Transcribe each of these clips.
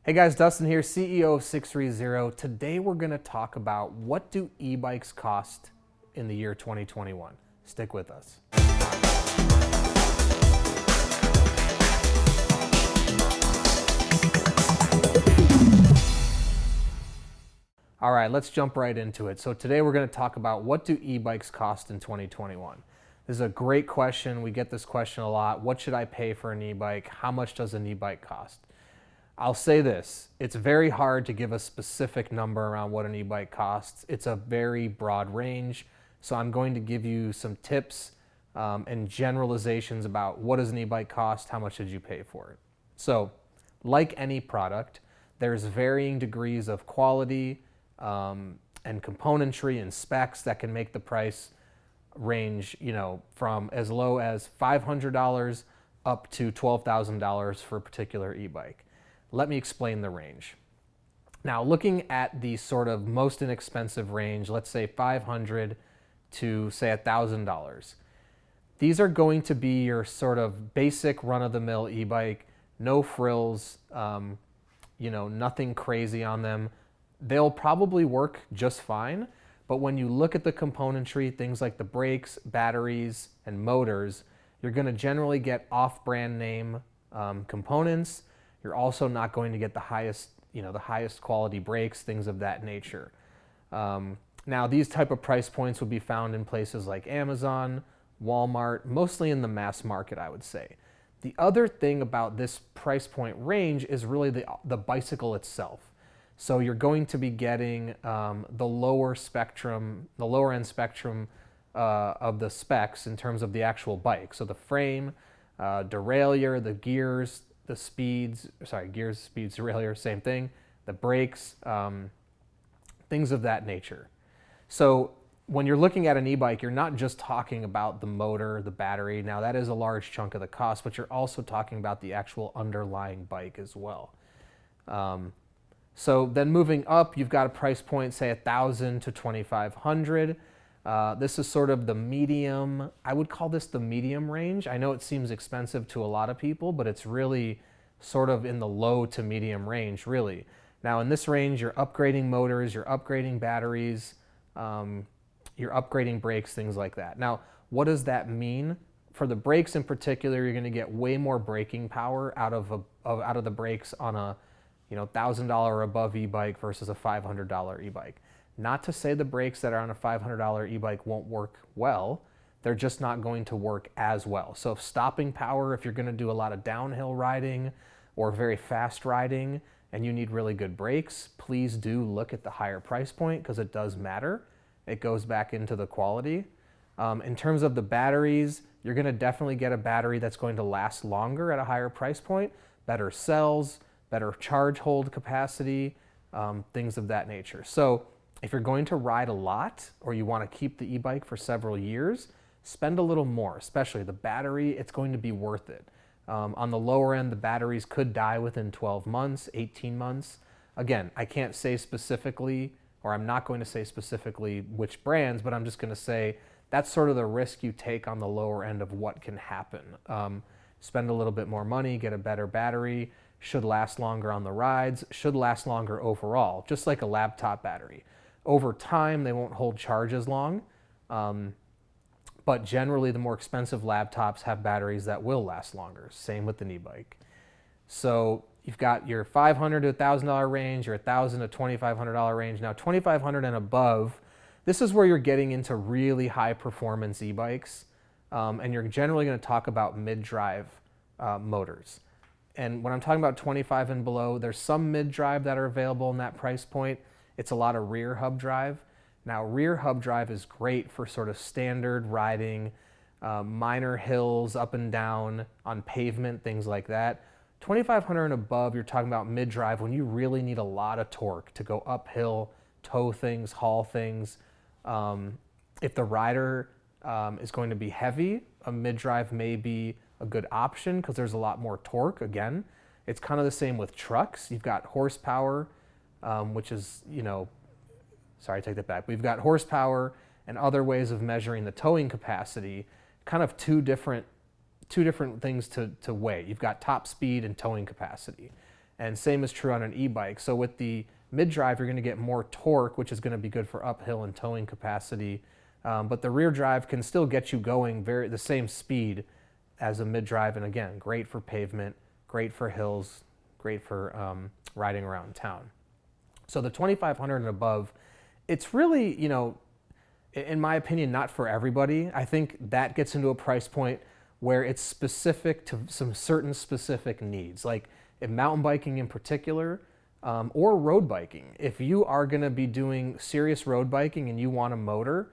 Hey guys, Dustin here, CEO of 630. Today we're going to talk about what do e-bikes cost in the year 2021. Stick with us. All right, let's jump right into it. So today we're going to talk about what do e-bikes cost in 2021. This is a great question. We get this question a lot. What should I pay for an e-bike? How much does an e-bike cost? I'll say this, it's very hard to give a specific number around what an e-bike costs. It's a very broad range. So I'm going to give you some tips and generalizations about what does an e-bike cost, how much did you pay for it. So like any product, there's varying degrees of quality and componentry and specs that can make the price range, from as low as $500 up to $12,000 for a particular e-bike. Let me explain the range. Now, looking at the sort of most inexpensive range, let's say $500 to say $1,000. These are going to be your sort of basic run-of-the-mill e-bike, no frills, nothing crazy on them. They'll probably work just fine, but when you look at the componentry, things like the brakes, batteries, and motors, you're going to generally get off-brand name components. You're also not going to get the highest quality brakes, things of that nature. Now, these type of price points would be found in places like Amazon, Walmart, mostly in the mass market, I would say. The other thing about this price point range is really the bicycle itself. So you're going to be getting the lower end spectrum of the specs in terms of the actual bike. So the frame, derailleur, the gears, gears, speeds, derailleur, same thing, the brakes, things of that nature. So when you're looking at an e-bike, you're not just talking about the motor, the battery. Now that is a large chunk of the cost, but you're also talking about the actual underlying bike as well. So then moving up, you've got a price point, say $1,000 to $2,500. This is sort of the medium, I would call this the medium range. I know it seems expensive to a lot of people, but it's really sort of in the low to medium range, really. Now in this range, you're upgrading motors, you're upgrading batteries, you're upgrading brakes, things like that. Now, what does that mean? For the brakes in particular, you're gonna get way more braking power out of the brakes on a $1,000 or above e-bike versus a $500 e-bike. Not to say the brakes that are on a $500 e-bike won't work well, they're just not going to work as well. So if stopping power, if you're gonna do a lot of downhill riding or very fast riding and you need really good brakes, please do look at the higher price point because it does matter. It goes back into the quality. In terms of the batteries, you're gonna definitely get a battery that's going to last longer at a higher price point, better cells, better charge hold capacity, things of that nature. So if you're going to ride a lot or you want to keep the e-bike for several years, spend a little more, especially the battery, it's going to be worth it. On the lower end, the batteries could die within 12 months, 18 months. Again, I can't say specifically, or I'm not going to say specifically which brands, but I'm just going to say that's sort of the risk you take on the lower end of what can happen. Spend a little bit more money, get a better battery, should last longer on the rides, should last longer overall, just like a laptop battery. Over time, they won't hold charge as long, but generally the more expensive laptops have batteries that will last longer. Same with the e-bike. So you've got your $500 to $1,000 range, your $1,000 to $2,500 range. Now $2,500 and above, this is where you're getting into really high performance e-bikes, and you're generally going to talk about MidDrive motors. And when I'm talking about 25 and below, there's some MidDrive that are available in that price point. It's a lot of rear hub drive. Now, rear hub drive is great for sort of standard riding, minor hills up and down on pavement, things like that. 2,500 and above, you're talking about MidDrive when you really need a lot of torque to go uphill, tow things, haul things. If the rider is going to be heavy, a MidDrive may be a good option because there's a lot more torque. Again, it's kind of the same with trucks. You've got horsepower, which is, sorry, I take that back. We've got horsepower and other ways of measuring the towing capacity, kind of two different things to weigh. You've got top speed and towing capacity. And same is true on an e-bike. So with the mid-drive, you're going to get more torque, which is going to be good for uphill and towing capacity. But the rear drive can still get you going the same speed as a mid-drive. And again, great for pavement, great for hills, great for riding around town. So the 2500 and above, it's really, in my opinion, not for everybody. I think that gets into a price point where it's specific to some certain specific needs, like in mountain biking in particular, or road biking. If you are going to be doing serious road biking and you want a motor,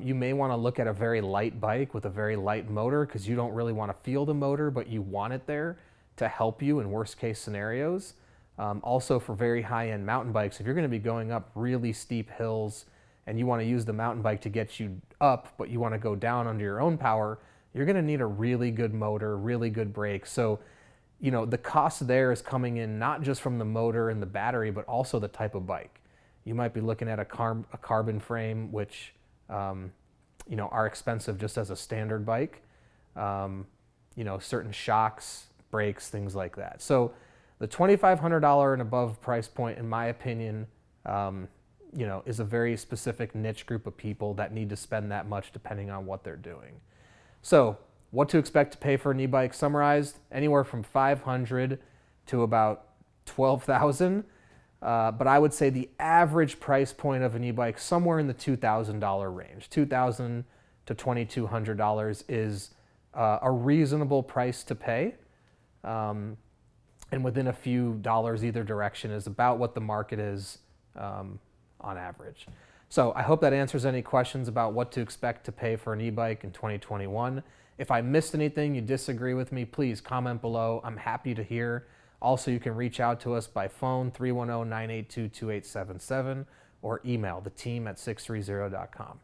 you may want to look at a very light bike with a very light motor because you don't really want to feel the motor, but you want it there to help you in worst case scenarios. Also for very high-end mountain bikes, if you're going to be going up really steep hills and you want to use the mountain bike to get you up, but you want to go down under your own power, you're going to need a really good motor, really good brakes. So, the cost there is coming in not just from the motor and the battery, but also the type of bike. You might be looking at a carbon frame, which, are expensive just as a standard bike. Certain shocks, brakes, things like that. So the $2,500 and above price point, in my opinion, is a very specific niche group of people that need to spend that much depending on what they're doing. So what to expect to pay for an e-bike summarized, anywhere from $500 to about $12,000. But I would say the average price point of an e-bike somewhere in the $2,000 range. $2,000 to $2,200 is a reasonable price to pay. And within a few dollars either direction is about what the market is on average. So I hope that answers any questions about what to expect to pay for an e-bike in 2021. If I missed anything, you disagree with me, please comment below. I'm happy to hear. Also, you can reach out to us by phone, 310-982-2877, or email the team at sixthreezero.com.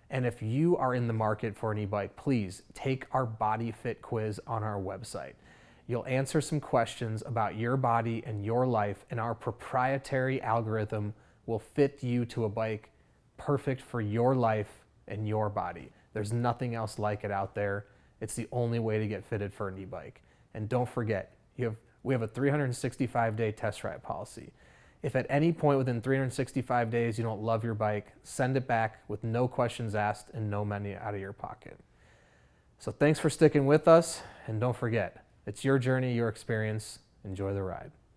And if you are in the market for an e-bike, please take our body fit quiz on our website. You'll answer some questions about your body and your life, and our proprietary algorithm will fit you to a bike perfect for your life and your body. There's nothing else like it out there. It's the only way to get fitted for an e-bike. And don't forget, we have a 365-day test ride policy. If at any point within 365 days you don't love your bike, send it back with no questions asked and no money out of your pocket. So thanks for sticking with us, and don't forget, it's your journey, your experience. Enjoy the ride.